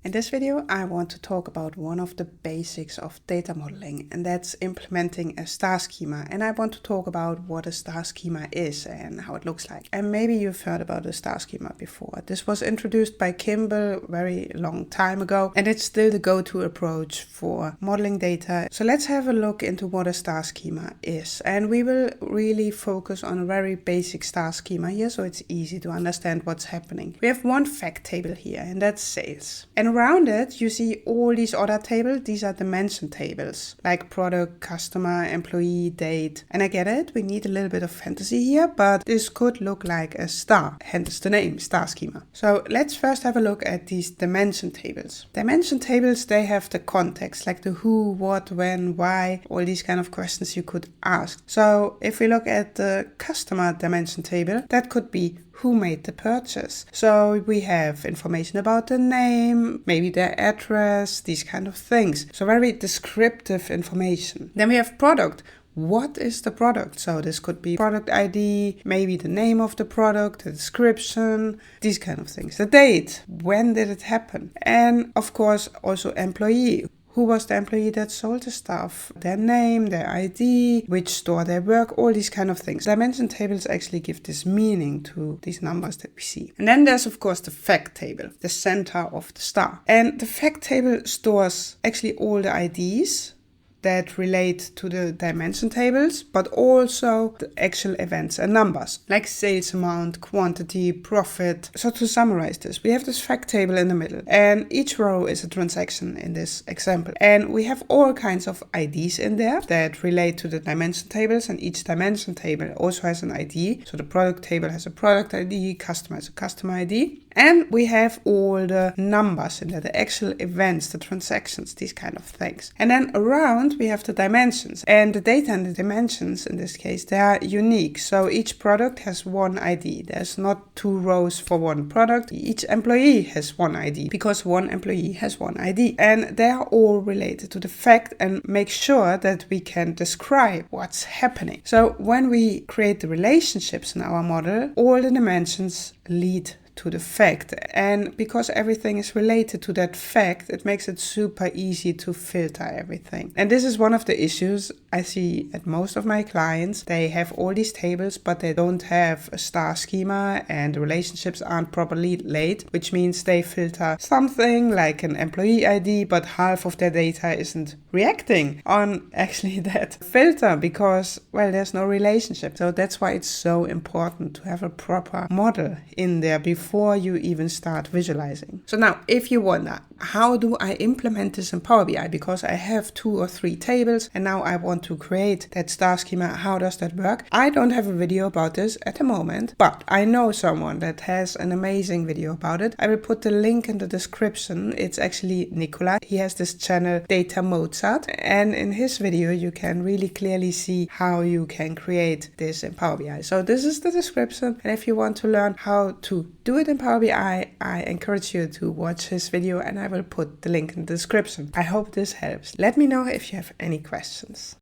In this video, I want to talk about one of the basics of data modeling, and that's implementing a star schema. And I want to talk about what a star schema is and how it looks like. And maybe you've heard about a star schema before. This was introduced by Kimball a very long time ago, and it's still the go-to approach for modeling data. So let's have a look into what a star schema is. And we will really focus on a very basic star schema here, so it's easy to understand what's happening. We have one fact table here, and that's sales. And around it, you see all these other tables. These are dimension tables, like product, customer, employee, date. And I get it, we need a little bit of fantasy here, but this could look like a star, hence the name, star schema. So let's first have a look at these dimension tables. Dimension tables, they have the context, like the who, what, when, why, all these kind of questions you could ask. So if we look at the customer dimension table, that could be who made the purchase. So we have information about the name, maybe their address, these kind of things. So very descriptive information. Then we have product. What is the product? So this could be product ID, maybe the name of the product, the description, these kind of things. The date, when did it happen? And of course also employee. Who was the employee that sold the stuff? Their name, their ID, which store they work, all these kind of things. Dimension tables actually give this meaning to these numbers that we see. And then there's of course the fact table, the center of the star. And the fact table stores actually all the IDs that relate to the dimension tables, but also the actual events and numbers, like sales amount, quantity, profit. So to summarize this, we have this fact table in the middle, and each row is a transaction in this example. And we have all kinds of IDs in there that relate to the dimension tables, and each dimension table also has an ID. So the product table has a product ID, customer has a customer ID. And we have all the numbers in there, the actual events, the transactions, these kind of things. And then around we have the dimensions, and the data and the dimensions in this case, they are unique. So each product has one ID. There's not two rows for one product. Each employee has one ID because one employee has one ID. And they are all related to the fact and make sure that we can describe what's happening. So when we create the relationships in our model, all the dimensions lead to the fact, and because everything is related to that fact, it makes it super easy to filter everything. And this is one of the issues I see at most of my clients. They have all these tables, but they don't have a star schema, and the relationships aren't properly laid, which means they filter something like an employee ID, but half of their data isn't reacting on actually that filter because, well, there's no relationship. So that's why it's so important to have a proper model in there before you even start visualizing. So now, if you wonder, how do I implement this in Power BI? Because I have 2 or 3 tables and now I want to create that star schema. How does that work? I don't have a video about this at the moment, but I know someone that has an amazing video about it. I will put the link in the description. It's actually Nicola. He has this channel Data Mozart, and in his video you can really clearly see how you can create this in Power BI. So this is the description, and if you want to learn how to do it in Power BI, I encourage you to watch his video, and I will put the link in the description. I hope this helps. Let me know if you have any questions.